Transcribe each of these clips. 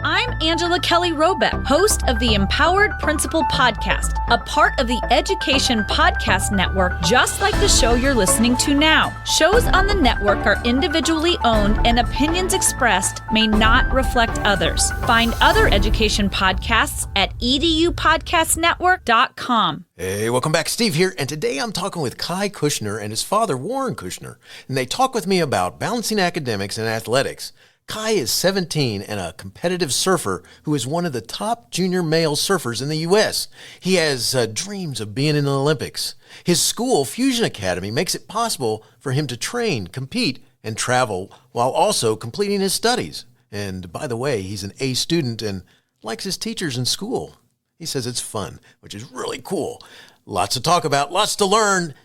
I'm Angela Kelly Robeck, host of the Empowered Principal Podcast, a part of the Education Podcast Network, just like the show you're listening to now. Shows on the network are individually owned and opinions expressed may not reflect others. Find other education podcasts at edupodcastnetwork.com. Hey, welcome back. Steve here, and today I'm talking with Kai Kushner and his father, Warren Kushner, and they talk with me about balancing academics and athletics. Kai is 17 and a competitive surfer who is one of the top junior male surfers in the U.S. He has dreams of being in the Olympics. His school, Fusion Academy, makes it possible for him to train, compete, and travel while also completing his studies. And by the way, he's an A student and likes his teachers in school. He says it's fun, which is really cool. Lots to talk about, lots to learn.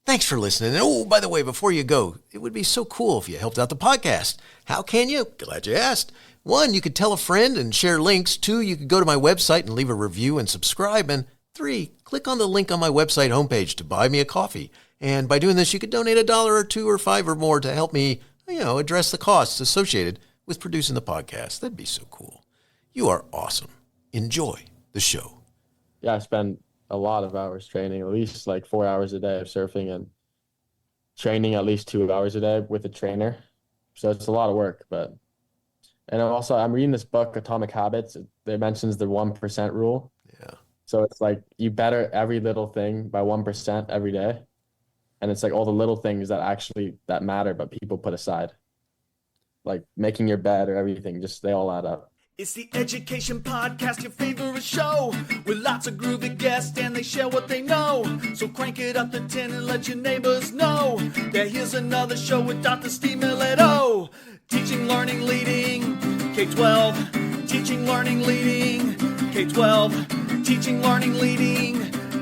Thanks for listening. And oh, by the way, before you go, it would be so cool if you helped out the podcast. How can you? Glad you asked. 1, you could tell a friend and share links. 2, you could go to my website and leave a review and subscribe. And 3, click on the link on my website homepage to buy me a coffee. And by doing this, you could donate $1 or $2 or $5 or more to help me, address the costs associated with producing the podcast. That'd be so cool. You are awesome. Enjoy the show. Yeah, I spend a lot of hours training, at least like 4 hours a day of surfing and training at least 2 hours a day with a trainer. So it's a lot of work, and I'm reading this book, Atomic Habits. It mentions the 1% rule. Yeah. So it's like you better every little thing by 1% every day. And it's like all the little things that matter, but people put aside, like making your bed or everything, they all add up. It's the Education Podcast, your favorite show, with lots of groovy guests and they share what they know. So crank it up to 10 and let your neighbors know that here's another show with Dr. Steve Milletto. Teaching, learning, leading K12. Teaching, learning, leading K12. Teaching, learning, leading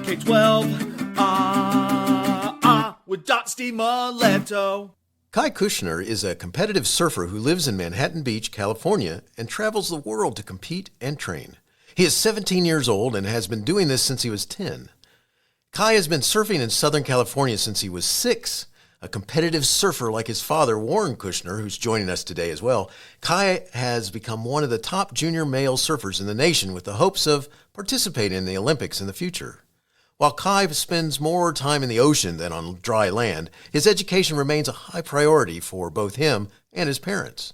K12. With Dr. Steve Milletto. Kai Kushner is a competitive surfer who lives in Manhattan Beach, California, and travels the world to compete and train. He is 17 years old and has been doing this since he was 10. Kai has been surfing in Southern California since he was 6. A competitive surfer like his father, Warren Kushner, who's joining us today as well, Kai has become one of the top junior male surfers in the nation with the hopes of participating in the Olympics in the future. While Kai spends more time in the ocean than on dry land, his education remains a high priority for both him and his parents.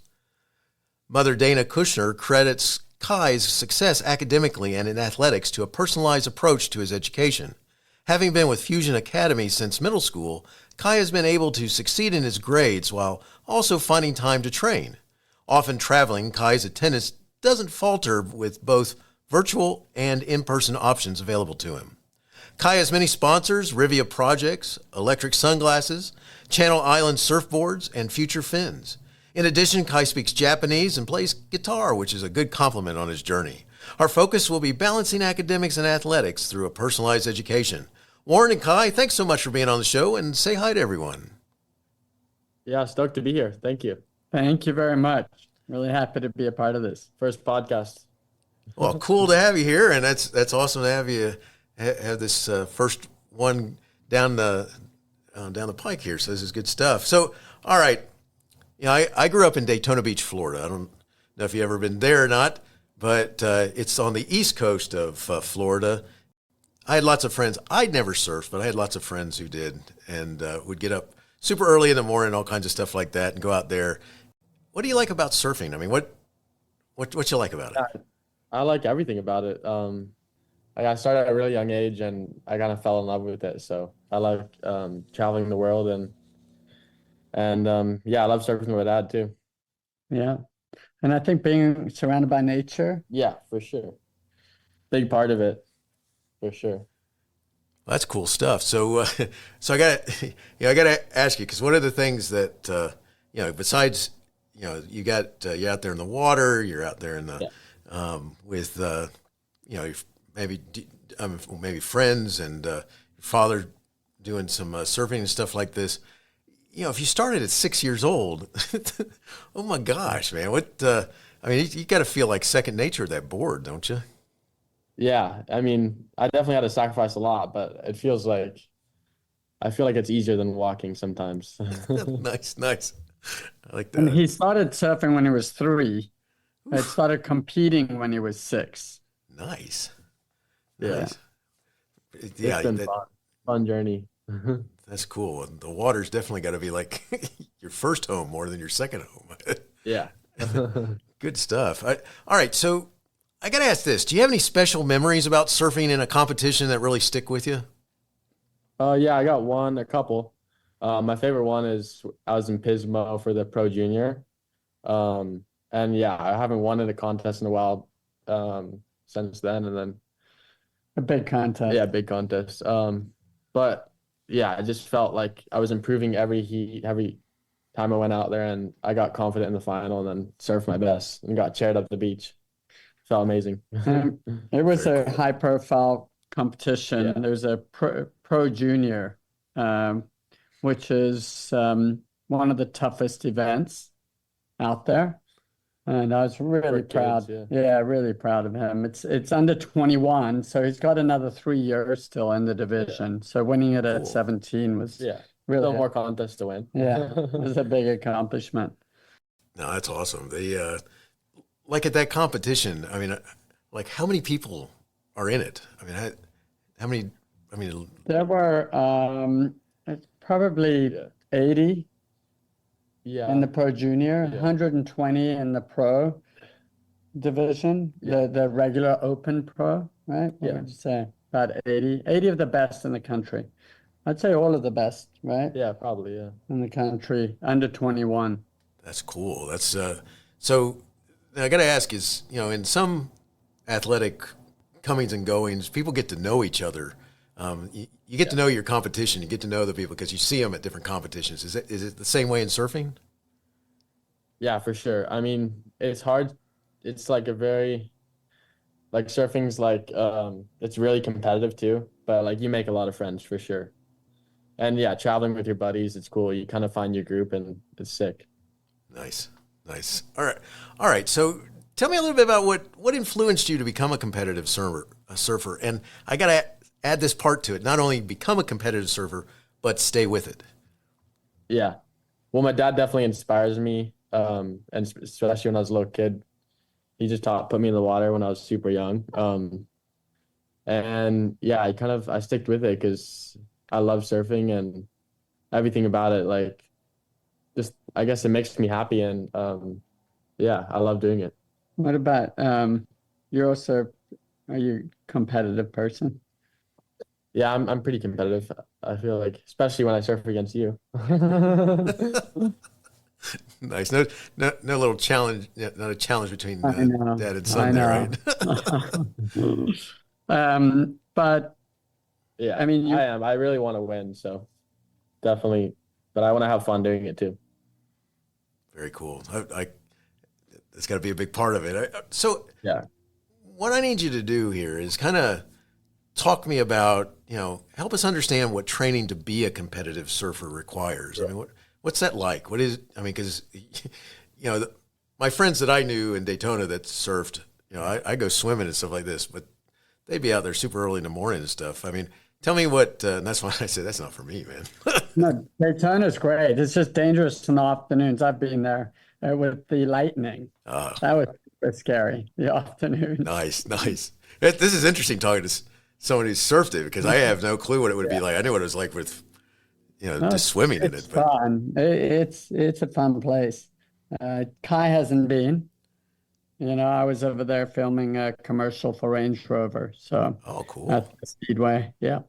Mother Dana Kushner credits Kai's success academically and in athletics to a personalized approach to his education. Having been with Fusion Academy since middle school, Kai has been able to succeed in his grades while also finding time to train. Often traveling, Kai's attendance doesn't falter with both virtual and in-person options available to him. Kai has many sponsors: Rivia Projects, Electric Sunglasses, Channel Island Surfboards, and Future Fins. In addition, Kai speaks Japanese and plays guitar, which is a good compliment on his journey. Our focus will be balancing academics and athletics through a personalized education. Warren and Kai, thanks so much for being on the show, and say hi to everyone. Yeah, stoked to be here. Thank you. Thank you very much. Really happy to be a part of this. First podcast. Well, cool to have you here, and that's awesome to have you have this first one down the pike here. So this is good stuff. So, all right, I grew up in Daytona Beach, Florida. I don't know if you've ever been there or not, but it's on the east coast of Florida. I had lots of friends. I'd never surfed, but I had lots of friends who did, and would get up super early in the morning, all kinds of stuff like that, and go out there. What do you like about surfing? I mean, what you like about it? I like everything about it. I started at a really young age and I kind of fell in love with it. So I like traveling the world and I love surfing with my dad too. Yeah. And I think being surrounded by nature. Yeah, for sure. Big part of it, for sure. That's cool stuff. So, I gotta ask you, because one of the things that besides you're out there in the water, you're out there in the with maybe friends and your father doing some surfing and stuff like this. If you started at 6 years old, oh my gosh, man, you got to feel like second nature at that board, don't you? Yeah, I mean, I definitely had to sacrifice a lot, but I feel like it's easier than walking sometimes. Nice. I like that. And he started surfing when he was 3. I started competing when he was 6. Nice. Yeah. Nice. It's been fun journey. That's cool. The water's definitely got to be like your first home more than your second home. Yeah. Good stuff. All right. So I got to ask this. Do you have any special memories about surfing in a competition that really stick with you? Yeah, I got a couple. My favorite one is I was in Pismo for the Pro Junior. And yeah, I haven't won in a contest in a while since then. And then A big contest. yeah, big contest. But yeah, I just felt like I was improving every heat, every time I went out there, and I got confident in the final and then surfed my best and got chaired up the beach. Felt amazing. It was Very a cool. high-profile competition. Yeah. There's a pro junior, which is one of the toughest events out there. And I was really proud. kids, Yeah, really proud of him. It's under 21, so he's got another 3 years still in the division. So winning it at Cool. 17 was Yeah. really, Still more contests to win. yeah, it was a big accomplishment. No, that's awesome. Like at that competition, I mean, like how many people are in it? I mean, how many, I mean, There were probably Yeah. 80 Yeah. in the pro junior, Yeah. 120 in the pro division, the regular open pro, right? What Yeah. would you say? About 80 of the best in the country. I'd say all of the best, right? Yeah, probably, yeah. In the country, under 21. that's cool. That's so I got to ask is, in some athletic comings and goings, people get to know each other. You get to know your competition. You get to know the people because you see them at different competitions. Is it the same way in surfing? Yeah, for sure. I mean, it's hard. It's like surfing's like, it's really competitive too, but like you make a lot of friends for sure. And yeah, traveling with your buddies, it's cool. You kind of find your group and it's sick. Nice. All right. So tell me a little bit about what influenced you to become a competitive surfer. And I got to add this part to it. Not only become a competitive surfer, but stay with it. Yeah. Well, my dad definitely inspires me. And especially when I was a little kid, he just put me in the water when I was super young. And yeah, I sticked with it because I love surfing and everything about it. Like, just, I guess it makes me happy. And yeah, I love doing it. What about are you a competitive person? Yeah, I'm pretty competitive. I feel like, especially when I surf against you. Nice. No little challenge. Not a challenge between I know, dad and I son there, know. right? But Yeah, I mean, I am. I really want to win, so definitely. But I want to have fun doing it too. Very cool. It's got to be a big part of it. So Yeah. what I need you to do here is kind of talk to me about, help us understand what training to be a competitive surfer requires. I mean, what's that like? What is, I mean, because, my friends that I knew in Daytona that surfed, I go swimming and stuff like this, but they'd be out there super early in the morning and stuff. I mean, tell me what, and that's why I said, that's not for me, man. no, Daytona's great. It's just dangerous in the afternoons. I've been there with the lightning. That was super scary, the afternoon. Nice. This is interesting talking to someone who's surfed it because I have no clue what it would be like. I knew what it was like with, just swimming in it. It's But fun. It's a fun place. Kai hasn't been. I was over there filming a commercial for Range Rover. So oh, cool. at the Speedway. Yeah.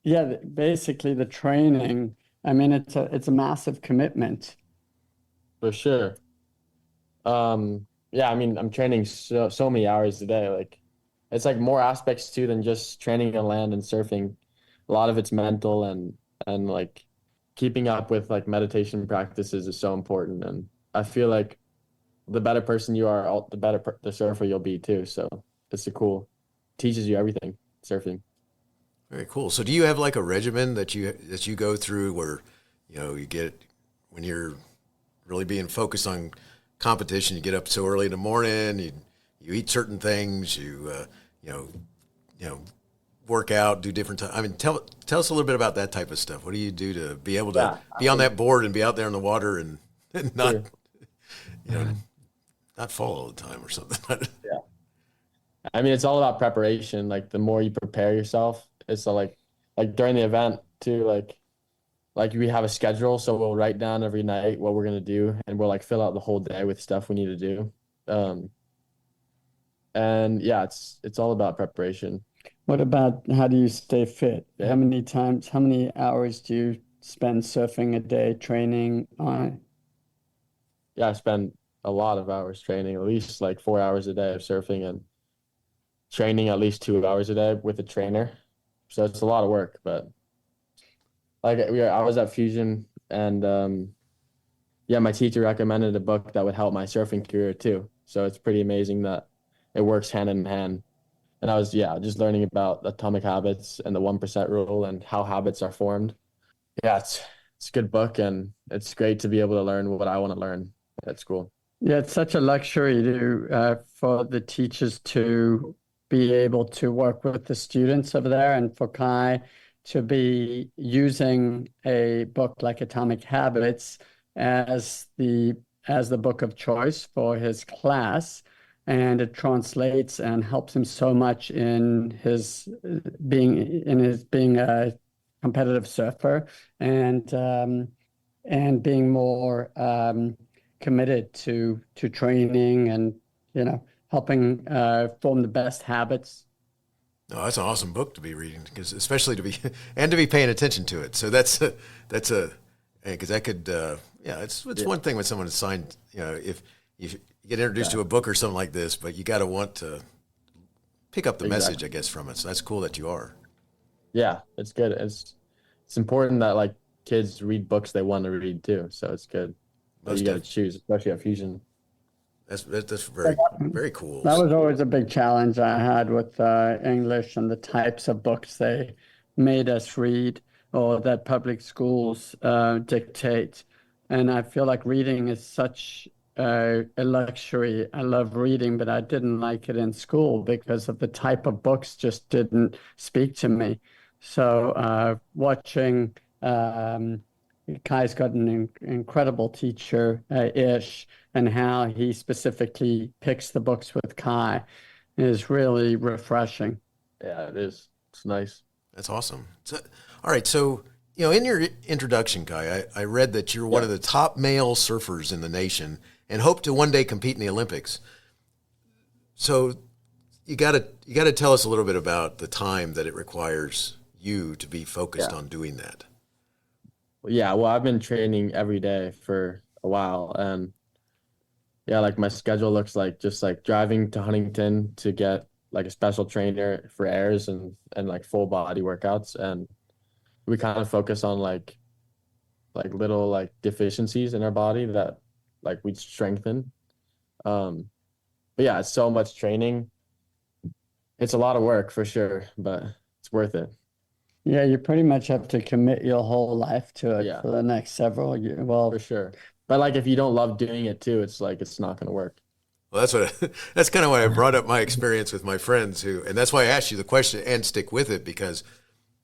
Yeah, basically the training, I mean, it's a massive commitment. For sure. Yeah, I mean, I'm training so many hours a day. Like, it's like more aspects too than just training on land and surfing. A lot of it's mental and like keeping up with like meditation practices is so important. And I feel like the better person you are, the better the surfer you'll be too. So it's teaches you everything, surfing. Very cool. So do you have like a regimen that you go through where, you get, when you're really being focused on competition, you get up so early in the morning, you eat certain things, you work out, do different I mean, tell us a little bit about that type of stuff. What do you do to be able to be on that board and be out there in the water and not? Sure. not fall all the time or something. Yeah. I mean, it's all about preparation. Like the more you prepare yourself, it's like during the event too, like we have a schedule, so we'll write down every night what we're gonna do, and we'll like fill out the whole day with stuff we need to do. And yeah, it's all about preparation. What about how do you stay fit? Yeah. How many hours do you spend surfing a day training on it? Yeah, I spend a lot of hours training, at least like 4 hours a day of surfing and training at least 2 hours a day with a trainer. So it's a lot of work, but like I was at Fusion and yeah, my teacher recommended a book that would help my surfing career too. So it's pretty amazing that it works hand in hand. And I was, just learning about atomic habits and the 1% rule and how habits are formed. Yeah, it's a good book, and it's great to be able to learn what I want to learn at school. Yeah, it's such a luxury for the teachers to be able to work with the students over there, and for Kai to be using a book like Atomic Habits as the book of choice for his class. And it translates and helps him so much in his being a competitive surfer and being more committed to training and helping form the best habits. No, that's an awesome book to be reading, because especially to be paying attention to it. So because that could it's one thing when someone is signed, if you get introduced to a book or something like this, but you got to want to pick up the message, I guess, from it. So that's cool that you are. Yeah, it's good. It's important that like kids read books they want to read too. So it's good. But you got to choose, especially at Fusion. That's very, very cool. That was always a big challenge I had with English and the types of books they made us read or that public schools dictate. And I feel like reading is such a luxury. I love reading, but I didn't like it in school because of the type of books just didn't speak to me. So watching Kai's got an incredible teacher, Ish, and how he specifically picks the books with Kai is really refreshing. Yeah, it is. It's nice. That's awesome. All right, so in your introduction, Kai, I read that you're one of the top male surfers in the nation and hope to one day compete in the Olympics. So you got to tell us a little bit about the time that it requires you to be focused on doing that. Yeah, well, I've been training every day for a while, and like my schedule looks like just like driving to Huntington to get like a special trainer for airs and like full body workouts, and we kind of focus on like little like deficiencies in our body that like we'd strengthen. But yeah, it's so much training. It's a lot of work for sure, but it's worth it. Yeah, you pretty much have to commit your whole life to it for the next several years. Well, for sure. But like if you don't love doing it too, it's like it's not going to work. Well, that's kind of why I brought up my experience with my friends and that's why I asked you the question and stick with it, because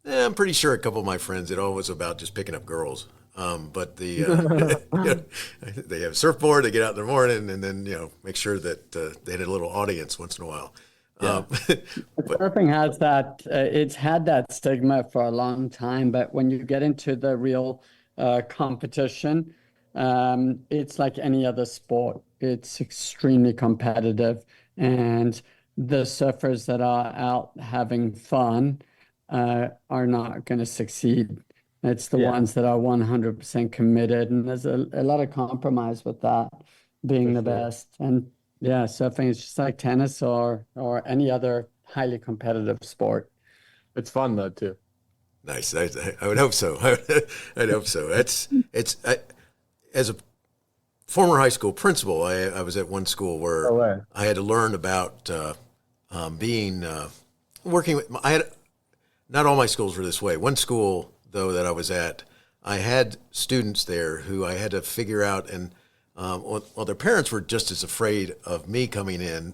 I'm pretty sure a couple of my friends, it all was about just picking up girls. But they have a surfboard, they get out in the morning, and then make sure that they had a little audience once in a while. Yeah. Surfing has that. It's had that stigma for a long time, but when you get into the real competition, it's like any other sport. It's extremely competitive, and the surfers that are out having fun are not going to succeed. It's the ones that are 100% committed, and there's a lot of compromise with that being the best. And yeah, surfing is just like tennis or any other highly competitive sport. It's fun though too. Nice. I would hope so. I'd hope so. As a former high school principal, I was at one school where I had to learn about working with. Not all my schools were this way. One school though that I was at, I had students there who I had to figure out and. Their parents were just as afraid of me coming in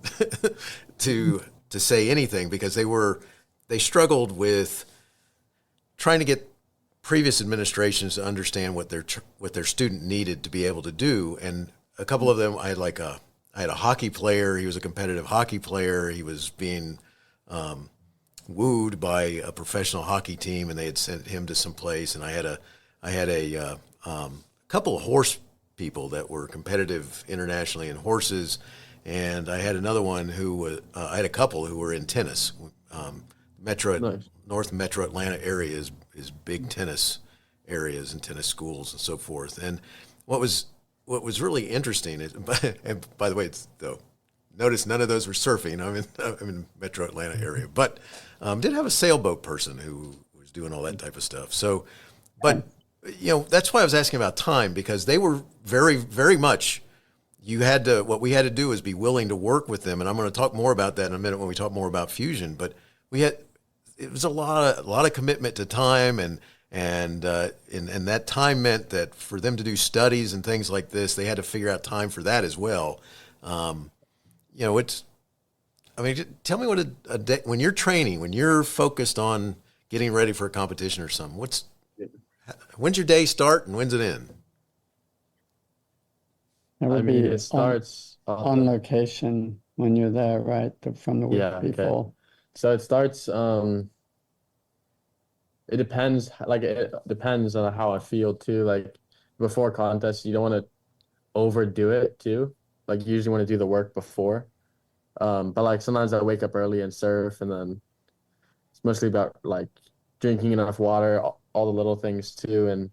to say anything, because they struggled with trying to get previous administrations to understand what their student needed to be able to do, and a couple of them, I had a hockey player. He was a competitive hockey player. He was being wooed by a professional hockey team, and they had sent him to some place. And I had a couple of horse people that were competitive internationally in horses, and I had another one who I had a couple who were in tennis. North Metro Atlanta area is big tennis areas and tennis schools and so forth. And what was really interesting is, and by the way, notice none of those were surfing. I'm in Metro Atlanta area, but did have a sailboat person who was doing all that type of stuff. So, but that's why I was asking about time, because they were very, very much. What we had to do is be willing to work with them, and I'm going to talk more about that in a minute when we talk more about fusion. But it was a lot of commitment to time, and that time meant that for them to do studies and things like this, they had to figure out time for that as well. Tell me what a day, when you're training, when you're focused on getting ready for a competition or something, when's your day start and when's it end? It starts on location when you're there, right? From the week before. Okay. So it starts, it depends on how I feel too. Like before contest, you don't want to overdo it too. Like you usually want to do the work before. But like sometimes I wake up early and surf, and then it's mostly about like drinking enough water, all the little things too. And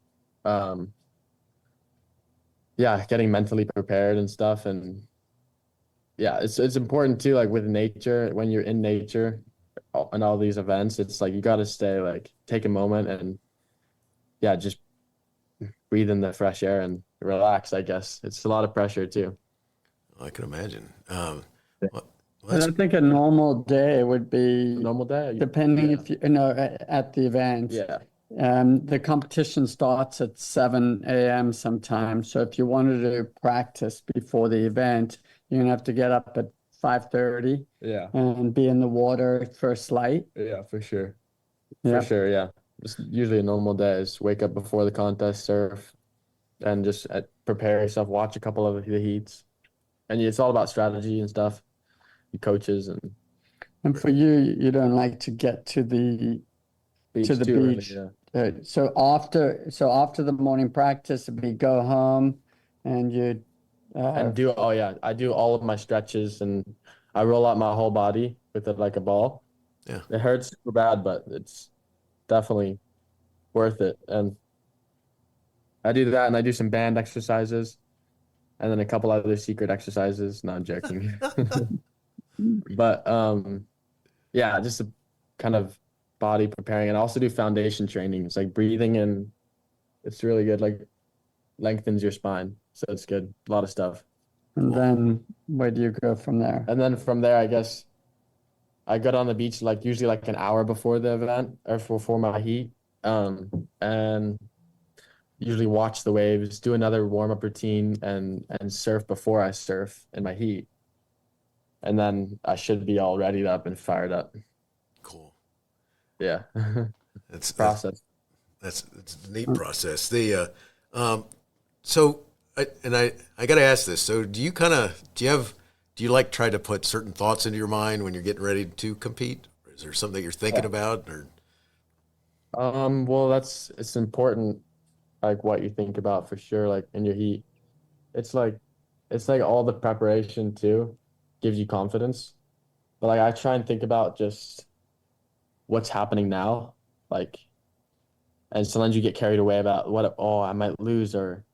getting mentally prepared and stuff. And it's important too, like with nature, when you're in nature and all these events, it's like you got to stay, like take a moment and just breathe in the fresh air and relax. I guess it's a lot of pressure too. I can imagine. I think a normal day would be depending if at the event. Yeah. The competition starts at 7 a.m. sometimes. So if you wanted to practice before the event, you're going to have to get up at 5:30 and be in the water first light. Yeah, for sure. Yeah. For sure, yeah. Just usually a normal day is wake up before the contest, surf, and just prepare yourself, watch a couple of the heats. And it's all about strategy and stuff, coaches. And for you, you don't like to get to the beach. Early, So after the morning practice, we go home and you I do all of my stretches, and I roll out my whole body with it like a ball. Yeah. It hurts super bad, but it's definitely worth it. And I do that, and I do some band exercises, and then a couple other secret exercises. No, I'm joking. But just a kind of body preparing, and also do foundation training. It's like breathing in. It's really good, like lengthens your spine. So it's good. A lot of stuff. And then where do you go from there? And then from there, I guess I got on the beach like usually like an hour before the event or before my heat. And usually watch the waves, do another warm-up routine, and surf before I surf in my heat. And then I should be all readied up and fired up. Cool. Yeah. That's process. That's a neat process. So I got to ask this. So do you like try to put certain thoughts into your mind when you're getting ready to compete? Or is there something that you're thinking about? Or well, it's important, like what you think about for sure, like in your heat. It's like all the preparation too gives you confidence. But like I try and think about just what's happening now, like, and sometimes you get carried away about I might lose, or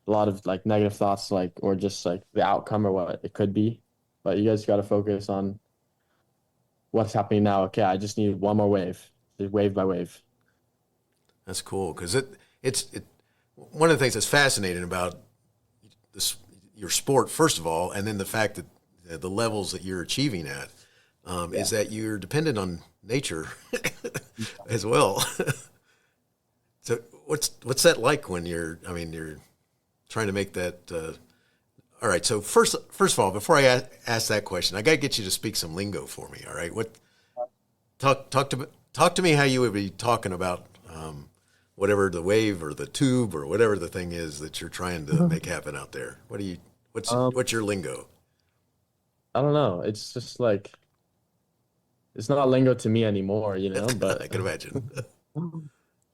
a lot of like negative thoughts, like, or just like the outcome or what it could be. But you guys got to focus on what's happening now. Okay, I just need one more wave, just wave by wave. That's cool, because it's one of the things that's fascinating about your sport, first of all, and then the fact that the levels that you're achieving at is that you're dependent on nature as well. So what's that like when you're trying to make that? All right. So first of all, before I ask that question, I got to get you to speak some lingo for me. All right. Talk to me how you would be talking about whatever the wave or the tube or whatever the thing is that you're trying to make happen out there. What What's your lingo? I don't know. It's just like it's not lingo to me anymore, I but can imagine.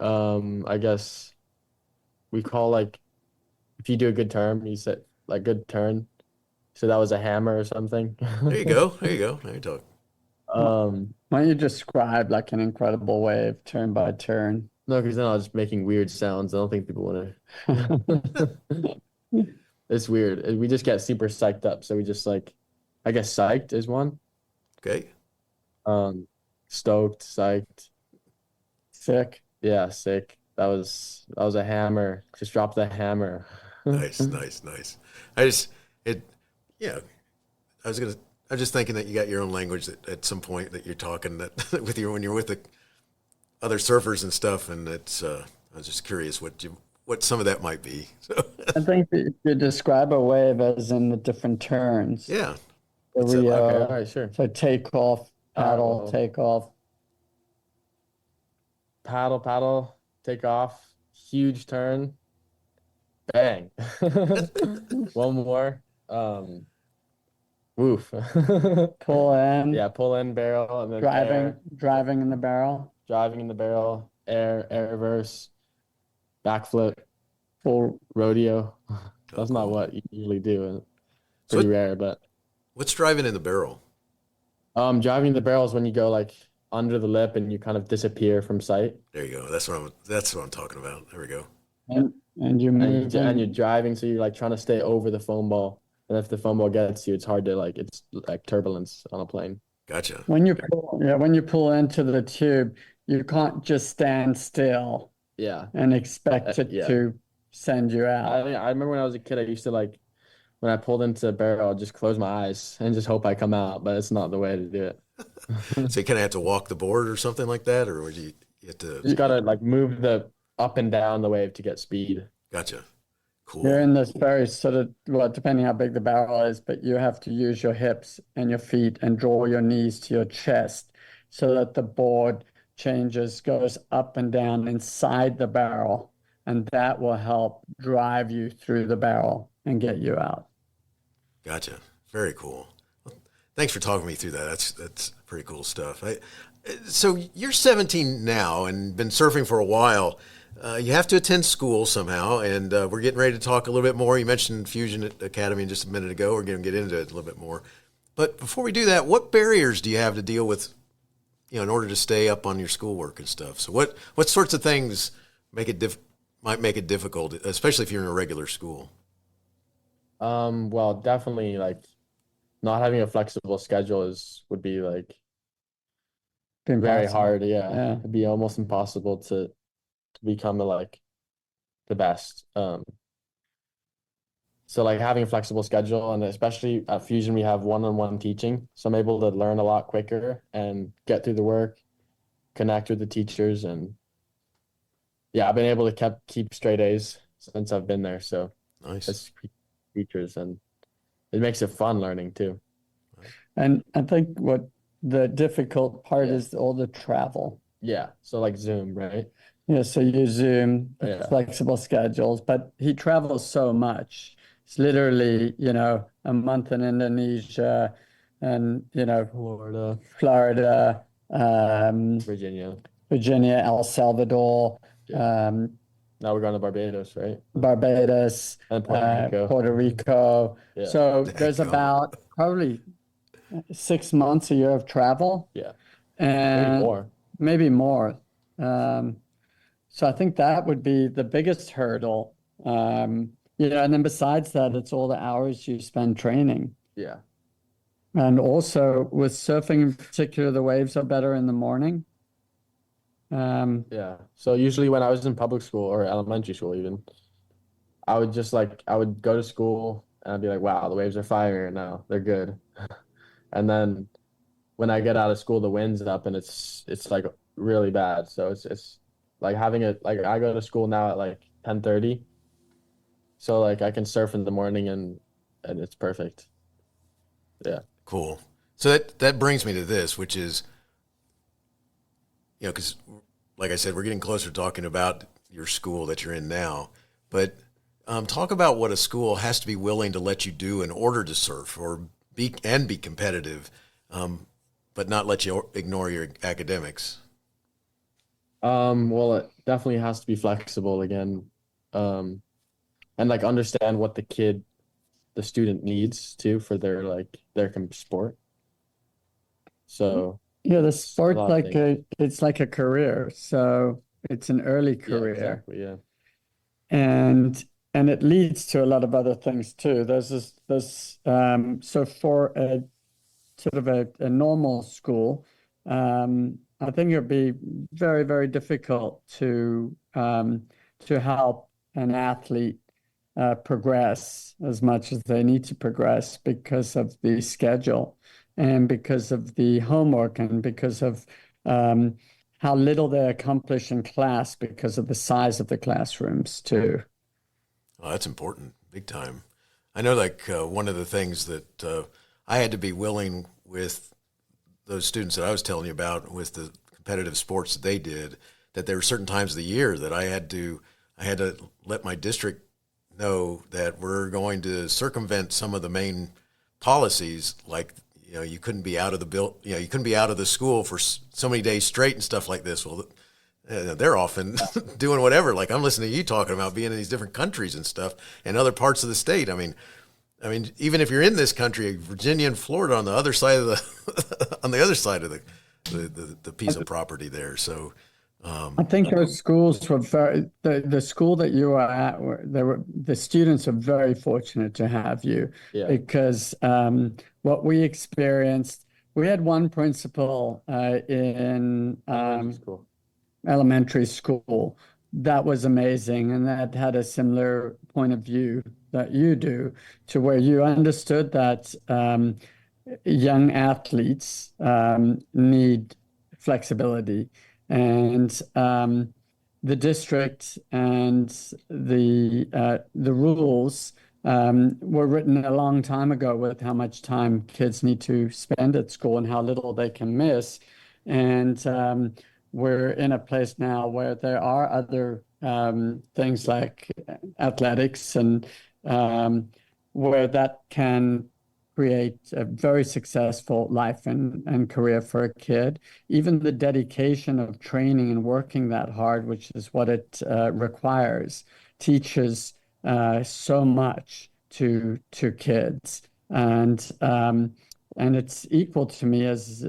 I guess we call like if you do a good term, you said like good turn. So that was a hammer or something. There you go. There you go. Now you talk. Why don't you describe like an incredible wave, turn by turn? No, because then I was just making weird sounds. I don't think people want to. It's weird. We just get super psyched up. So we just like, I guess psyched is one. Okay. Stoked, psyched. Sick. Yeah, sick. That was a hammer. Just drop the hammer. Nice. Yeah. I was just thinking that you got your own language that at some point that you're talking that when you're with the other surfers and stuff, and it's I was just curious what some of that might be. So I think that you describe a wave as in the different turns. yeah. So Okay, all right, sure. So take off, paddle, take off. Paddle, take off, huge turn, bang. One more. Woof. Pull in. Yeah, pull in barrel and then Driving in the barrel. driving in the barrel, air reverse, backflip, Full rodeo. That's not cool. what you usually do. So Pretty rare, but what's driving in the barrel? driving the barrel is when you go like under the lip and you kind of disappear from sight. There you go. That's what I'm talking about. There we go. and you move And you're driving, so you're like trying to stay over the foam ball. And if the foam ball gets you, it's hard to it's like turbulence on a plane. Gotcha. when you pull into the tube, you can't just stand still Yeah. and expect it Yeah. to send you out. I remember when I was a kid, I used to when I pulled into a barrel, I'd just close my eyes and just hope I come out, but it's not the way to do it. So you kind of have to walk the board or something like that, or would you have to? You just gotta move the up and down the wave to get speed. Gotcha. Cool. You're in this very sort of, well, depending how big the barrel is, but you have to use your hips and your feet and draw your knees to your chest so that the board goes up and down inside the barrel, and that will help drive you through the barrel and get you out. Gotcha. Very cool. Well, thanks for talking me through that. That's pretty cool stuff. So you're 17 now and been surfing for a while. You have to attend school somehow, and we're getting ready to talk a little bit more. You mentioned Fusion Academy just a minute ago. We're going to get into it a little bit more. But before we do that, what barriers do you have to deal with, in order to stay up on your schoolwork and stuff? So what sorts of things might make it difficult, especially if you're in a regular school? Well, definitely not having a flexible schedule would be very hard. Yeah. It'd be almost impossible to become the best. So having a flexible schedule, and especially at Fusion, we have one-on-one teaching. So I'm able to learn a lot quicker and get through the work, connect with the teachers. And yeah, I've been able to keep straight A's since I've been there. So Nice. it's teachers, and it makes it fun learning too. And I think what the difficult part is all the travel. Yeah. So Zoom, right? Yeah, so you Zoom, Yeah. flexible schedules, but he travels so much. It's literally, a month in Indonesia and, Florida, Virginia. El Salvador, Now we're going to Barbados, right? Barbados, And Puerto Rico. Yeah. Yeah. So there's about probably 6 months, a year of travel. Yeah. And Maybe more. So I think that would be the biggest hurdle. And then besides that, it's all the hours you spend training. Yeah. And also with surfing in particular, the waves are better in the morning. Yeah. So usually when I was in public school or elementary school even, I would just I would go to school and I'd be like, wow, the waves are fire now. They're good. And then when I get out of school, the wind's up and it's really bad. So it's having I go to school now at 10:30. So I can surf in the morning and it's perfect. Yeah. Cool. So that brings me to this, which is, because like I said, we're getting closer to talking about your school that you're in now. But Talk about what a school has to be willing to let you do in order to surf or be competitive, but not let you ignore your academics. Well, it definitely has to be flexible again, and like understand what the student needs too for their sport. So Yeah, the a sport's lot of things. it's like a career. So it's an early Yeah, career. exactly. Yeah. And it leads to a lot of other things too. So for a sort of a normal school, I think it would be very, very difficult to help an athlete progress as much as they need to progress because of the schedule and because of the homework and because of how little they accomplish in class because of the size of the classrooms too. Oh, that's important, big time. I know, like one of the things that I had to be willing with those students that I was telling you about with the competitive sports that they did, that there were certain times of the year that I had to let my district know that we're going to circumvent some of the main policies, like you couldn't be out of you couldn't be out of the school for so many days straight and stuff like this. Well, they're often doing whatever. Like I'm listening to you talking about being in these different countries and stuff and other parts of the state. I mean, even if you're in this country, Virginia and Florida on the other side of the on the other side of the piece of property there. So I think those schools were the school that you were at, the students are very fortunate to have you Yeah. because what we experienced, we had one principal in Cool. elementary school that was amazing and that had a similar point of view that you do, to where you understood that young athletes need flexibility, and the district and the rules were written a long time ago with how much time kids need to spend at school and how little they can miss. And we're in a place now where there are other things like athletics and where that can create a very successful life and career for a kid. Even the dedication of training and working that hard, which is what it requires, teaches so much to kids. And it's equal to me as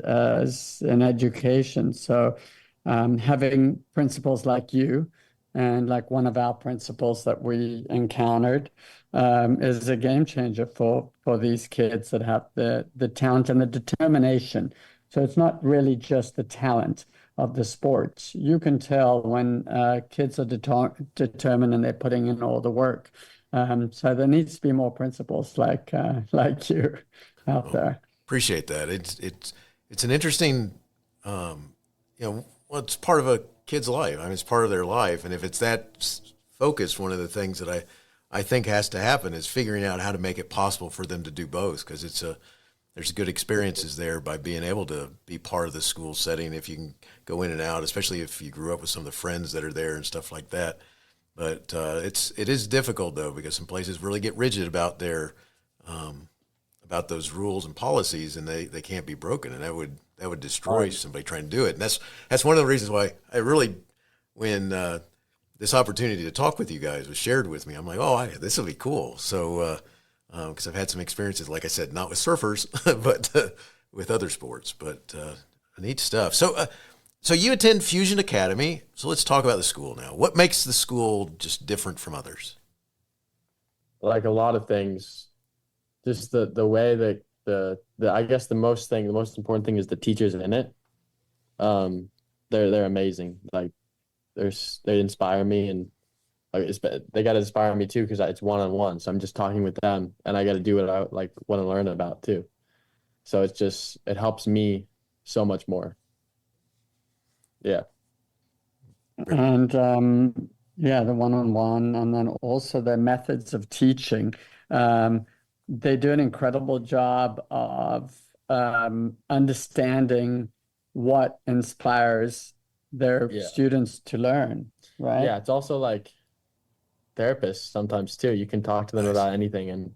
an education. So having principals like you and like one of our principals that we encountered is a game changer for these kids that have the talent and the determination. So it's not really just the talent of the sports. You can tell when kids are determined and they're putting in all the work. So there needs to be more principals like you out there. appreciate that. It's an interesting, well, it's part of a kid's life. I mean, it's part of their life, and if it's that focused, one of the things that I think has to happen is figuring out how to make it possible for them to do both, because there's good experiences there by being able to be part of the school setting if you can go in and out, especially if you grew up with some of the friends that are there and stuff like that. But it is difficult though, because some places really get rigid about about those rules and policies, and they can't be broken, and that would destroy somebody trying to do it. And that's one of the reasons why I really, when this opportunity to talk with you guys was shared with me, I'm like, this will be cool. So because I've had some experiences, like I said, not with surfers, but with other sports. But neat stuff. So you attend Fusion Academy. So let's talk about the school now. What makes the school just different from others? Like a lot of things, just the way that I guess the most important thing is the teachers in it. They're amazing. Like they inspire me, and they got to inspire me too, because it's one-on-one. So I'm just talking with them, and I got to do what I want to learn about too. So it helps me so much more. Yeah. And the one-on-one, and then also their methods of teaching. They do an incredible job of understanding what inspires their students to learn, right? Yeah, it's also like therapists sometimes too. You can talk to them about anything, and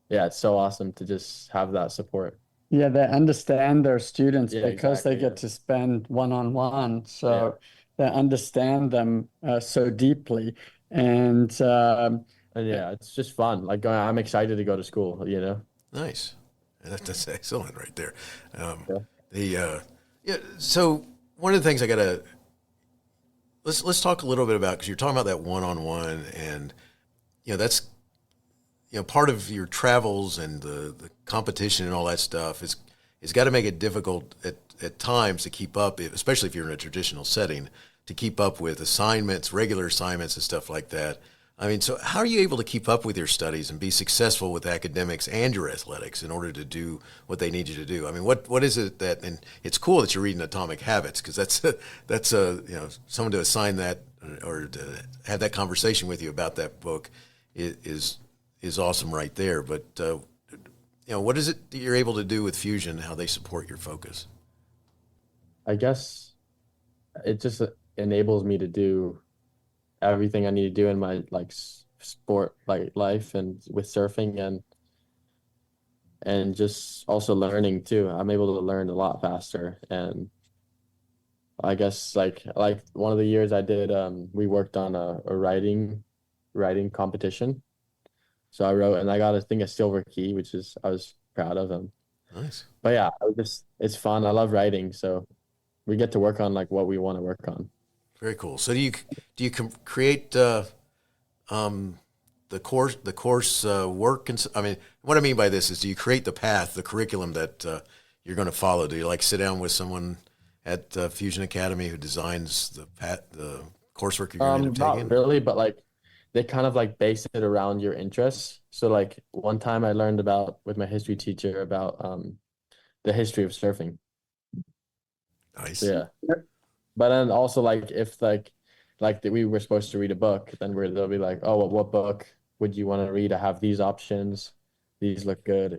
yeah, it's so awesome to just have that support. Yeah, they understand their students because exactly, they get to spend one-on-one. So they understand them so deeply. And And yeah, it's just fun. Like I'm excited to go to school, you know? Nice. That's excellent right there. Yeah. So one of the things I gotta let's talk a little bit about, because you're talking about that one-on-one, and that's part of your travels and the competition and all that stuff is got to make it difficult at times to keep up, especially if you're in a traditional setting, to keep up with assignments, regular assignments and stuff like that. I mean, so how are you able to keep up with your studies and be successful with academics and your athletics in order to do what they need you to do? I mean, what is it that, and it's cool that you're reading Atomic Habits, because that's someone to assign that or to have that conversation with you about that book is awesome right there. But what is it that you're able to do with Fusion? How they support your focus? I guess it just enables me to do everything I need to do in my like sport like life and with surfing and just also learning too. I'm able to learn a lot faster, and I guess like one of the years I did we worked on a writing competition. So I wrote, and I got a silver key, which I was proud of him. Nice. But yeah, it's fun. I love writing, so we get to work on like what we want to work on. Very cool. So do you create the course work? And I mean, what I mean by this is, do you create the path, the curriculum that you're going to follow? Do you like sit down with someone at Fusion Academy who designs the coursework you're going to end up taking? Not really, but like they kind of like base it around your interests. So like one time I learned with my history teacher about the history of surfing. Nice. Yeah. But then also like if like we were supposed to read a book, then they'll be like, oh, well, what book would you want to read? I have these options. These look good.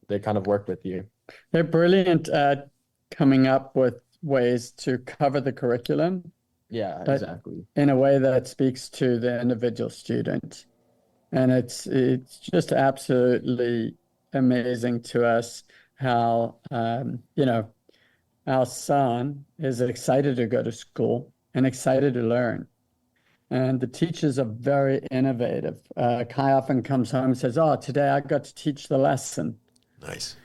They kind of work with you. They're brilliant at coming up with ways to cover the curriculum. Yeah, exactly. In a way that speaks to the individual student. And it's just absolutely amazing to us how, our son is excited to go to school and excited to learn. And the teachers are very innovative. Kai often comes home and says, oh, today I got to teach the lesson. Nice.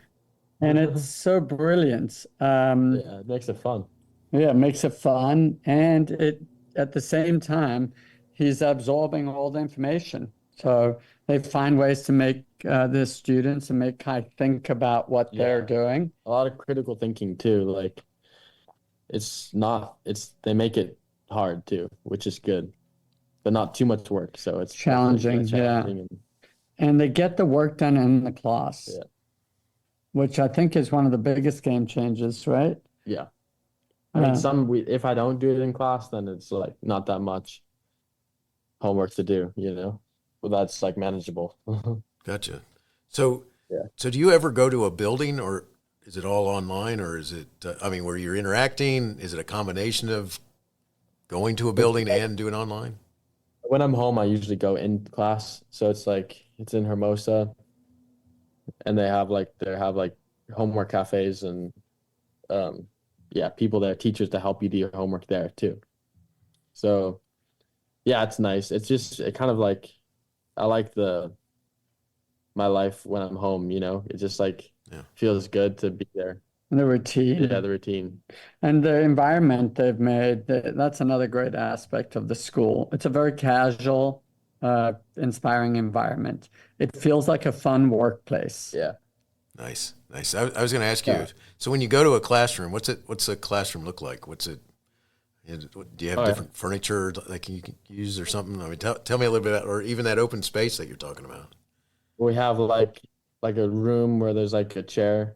And it's so brilliant. It makes it fun. Yeah, it makes it fun. And at the same time, he's absorbing all the information. So they find ways to make the students and make Kai think about what they're doing. A lot of critical thinking too. Like they make it hard too, which is good, but not too much work. So it's challenging. And they get the work done in the class, which I think is one of the biggest game changers, right? Yeah. I mean, if I don't do it in class, then it's like not that much homework to do, but that's like manageable. Gotcha. So do you ever go to a building, or is it all online, or is it, where you're interacting? Is it a combination of going to a building and doing online? When I'm home, I usually go in class. So it's in Hermosa, and they have homework cafes and, people there, teachers to help you do your homework there too. So yeah, it's nice. It kind of like, I like my life when I'm home, it just feels good to be there. The routine. Yeah, the routine. And the environment they've made, that's another great aspect of the school. It's a very casual, inspiring environment. It feels like a fun workplace. Yeah. Nice. I was going to ask you, so when you go to a classroom, what's a classroom look like? Do you have different furniture that you can use or something? I mean, tell me a little bit about, or even that open space that you're talking about. We have like a room where there's like a chair,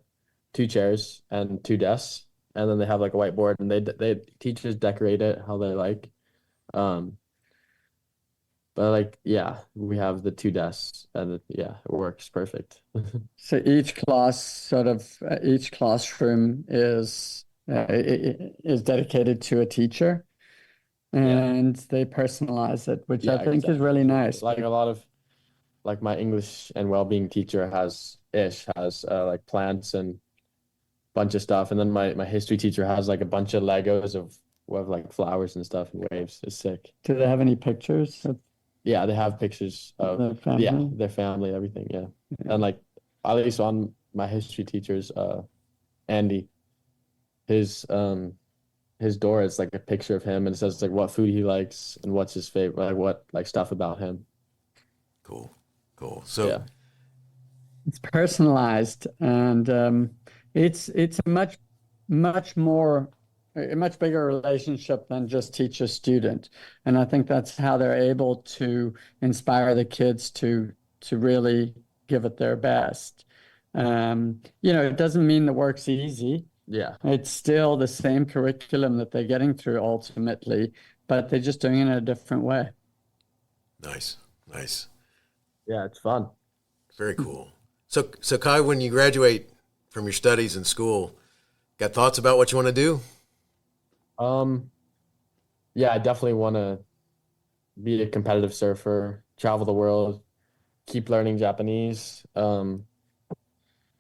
2 chairs and 2 desks, and then they have like a whiteboard, and they teachers decorate it how they like. But we have the 2 desks, and it works perfect. So each classroom is dedicated to a teacher. and they personalize it, which I think is really nice. Like a lot of, like my English and well-being teacher has like plants and bunch of stuff, and then my history teacher has like a bunch of Legos of like flowers and stuff and waves. It's sick. Do they have any pictures of Yeah, they have pictures of their family? their family, everything. Yeah. And like at least on my history teacher's Andy, his door is like a picture of him, and it says like what food he likes and what's his favorite, like what like stuff about him. Cool. So Yeah. It's personalized, and it's a much bigger relationship than just teacher student. And I think that's how they're able to inspire the kids to really give it their best. It doesn't mean the work's easy. Yeah. It's still the same curriculum that they're getting through ultimately, but they're just doing it in a different way. Nice. Yeah, it's fun. Very cool. So Kai, when you graduate from your studies in school, got thoughts about what you want to do? Yeah, I definitely want to be a competitive surfer, travel the world, keep learning Japanese, and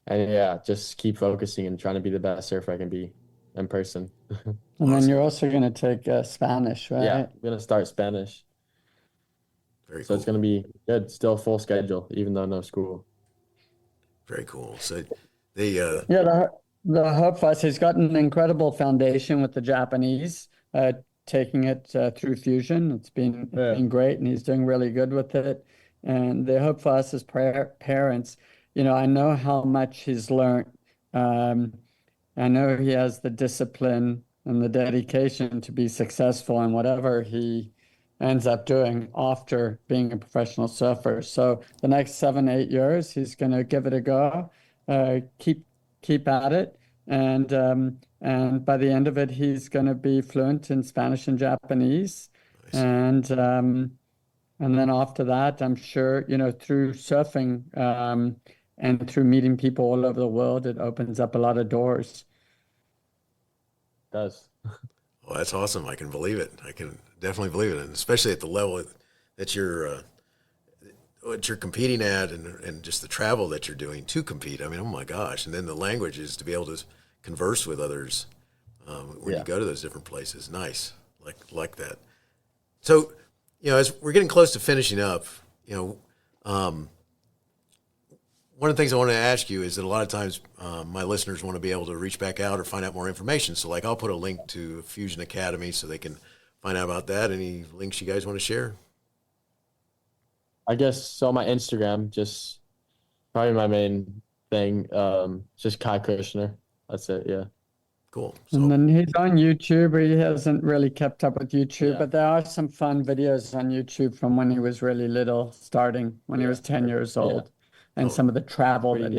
yeah, just keep focusing and trying to be the best surfer I can be in person. And then you're also going to take Spanish, right? Yeah, I'm gonna start Spanish. Very So cool. it's gonna be good. Still full schedule, even though no school. Very cool. So they Yeah, the hope for us, he's got an incredible foundation with the Japanese, taking it through fusion. It's been great, and he's doing really good with it. And the hope for us as parents, I know how much he's learned. I know he has the discipline and the dedication to be successful in whatever he ends up doing after being a professional surfer. So the next 7-8 years, he's going to give it a go, keep at it, and by the end of it, he's going to be fluent in Spanish and Japanese. Nice. And then after that, I'm sure, through surfing and through meeting people all over the world, it opens up a lot of doors. It does. Well, that's awesome. I can believe it. I can definitely believe it, and especially at the level that you're what you're competing at, and just the travel that you're doing to compete. I mean, oh my gosh! And then the languages to be able to converse with others when you go to those different places. Nice, like that. So, as we're getting close to finishing up, one of the things I want to ask you is that a lot of times my listeners want to be able to reach back out or find out more information. So, I'll put a link to Fusion Academy so they can find out about that. Any links you guys want to share? I guess so. My Instagram, just probably my main thing. Just Kai Kushner. That's it. Yeah. Cool. And then he's on YouTube. He hasn't really kept up with YouTube, but there are some fun videos on YouTube from when he was really little, starting when he was 10 years old. And some of the travel that he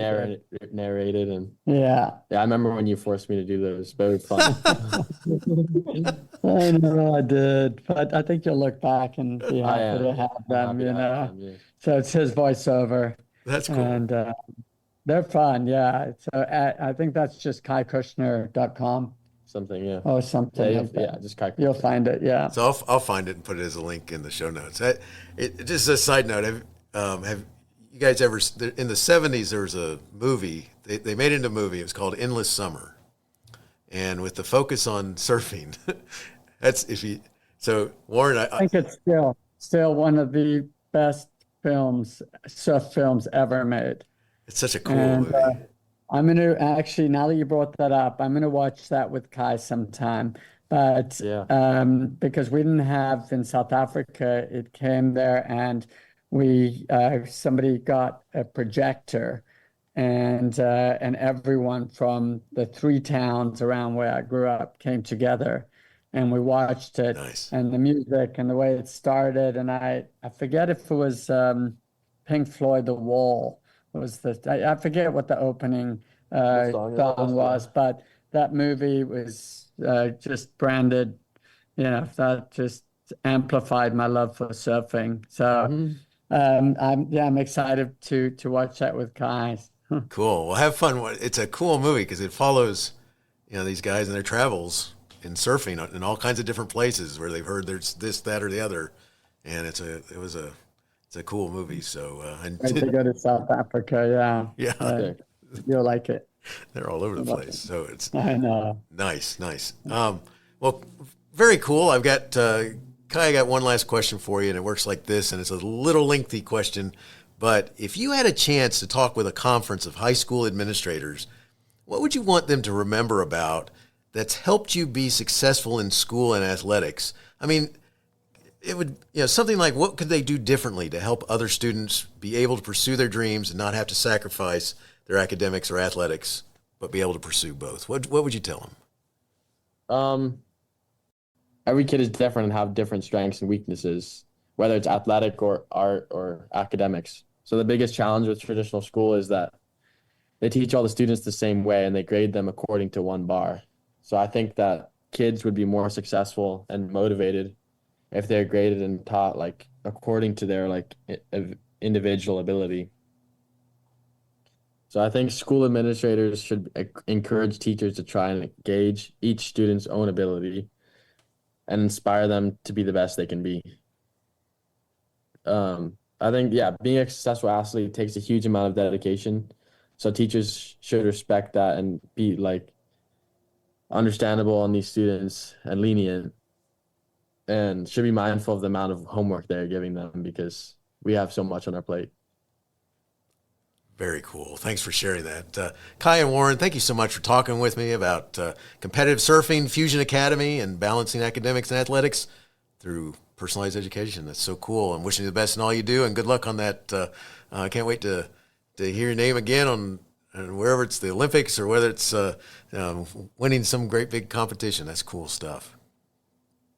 narrated and yeah, I remember when you forced me to do those. Very fun. I know I did, but I think you'll look back and be happy to have them. So it's his voiceover. That's cool, and they're fun. Yeah, so I think that's just kaikushner.com. Something, yeah. Oh, something. Just Kai Kushner. You'll find it. Yeah. So I'll find it and put it as a link in the show notes. Just a side note, have you guys ever, in the 70s, there was a movie, they made it into a movie, it was called Endless Summer. And with the focus on surfing, Warren, I think it's still one of the best surf films ever made. It's such a cool movie. I'm going to actually, now that you brought that up, I'm going to watch that with Kai sometime. But because we didn't have in South Africa, it came there and somebody got a projector, and everyone from the 3 towns around where I grew up came together, and we watched it. Nice. And the music and the way it started, and I forget if it was Pink Floyd, The Wall. I forget what the opening song was, but that movie was just branded, that just amplified my love for surfing. So. I'm excited to watch that with Kai. Cool. Well, have fun. It's a cool movie because it follows, these guys and their travels in surfing in all kinds of different places where they've heard there's this, that, or the other, and it's a cool movie. So and Great to go to South Africa. yeah, you'll like it. they're all over the place. So it's I know. nice. Well, very cool. I've got Kai. I got one last question for you, and it works like this, and it's a little lengthy question. But if you had a chance to talk with a conference of high school administrators, what would you want them to remember about that's helped you be successful in school and athletics? I mean, it would, something like, what could they do differently to help other students be able to pursue their dreams and not have to sacrifice their academics or athletics, but be able to pursue both? What would you tell them? Every kid is different and have different strengths and weaknesses, whether it's athletic or art or academics. So the biggest challenge with traditional school is that they teach all the students the same way and they grade them according to one bar. So I think that kids would be more successful and motivated if they're graded and taught like according to their like individual ability. So I think school administrators should encourage teachers to try and gauge each student's own ability and inspire them to be the best they can be. I think, being a successful athlete takes a huge amount of dedication. So teachers should respect that and be like understandable on these students and lenient, and should be mindful of the amount of homework they're giving them because we have so much on our plate. Very cool. Thanks for sharing that. Kai and Warren, thank you so much for talking with me about competitive surfing, Fusion Academy, and balancing academics and athletics through personalized education. That's so cool. I'm wishing you the best in all you do, and good luck on that. I can't wait to hear your name again on wherever it's the Olympics or whether it's winning some great big competition. That's cool stuff.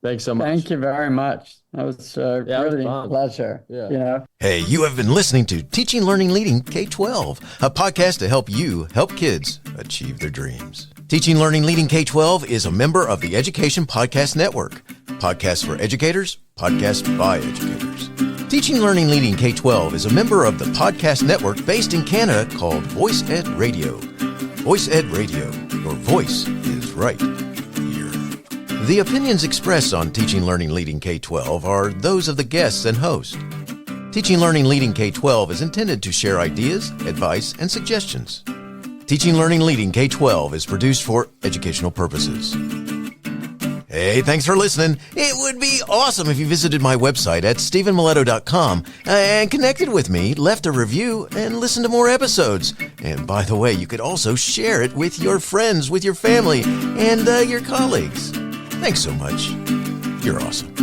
Thanks so much. Thank you very much. That was really a pleasure. Yeah. Hey, you have been listening to Teaching Learning Leading K12, a podcast to help you help kids achieve their dreams. Teaching Learning Leading K12 is a member of the Education Podcast Network. Podcasts for educators, podcasts by educators. Teaching Learning Leading K12 is a member of the podcast network based in Canada called Voice Ed Radio. Voice Ed Radio, your voice is right here. The opinions expressed on Teaching Learning Leading K12 are those of the guests and host. Teaching Learning Leading K12 is intended to share ideas, advice, and suggestions. Teaching Learning Leading K12 is produced for educational purposes. Hey, thanks for listening. It would be awesome if you visited my website at stephenmiletto.com and connected with me, left a review, and listened to more episodes. And by the way, you could also share it with your friends, with your family, and your colleagues. Thanks so much. You're awesome.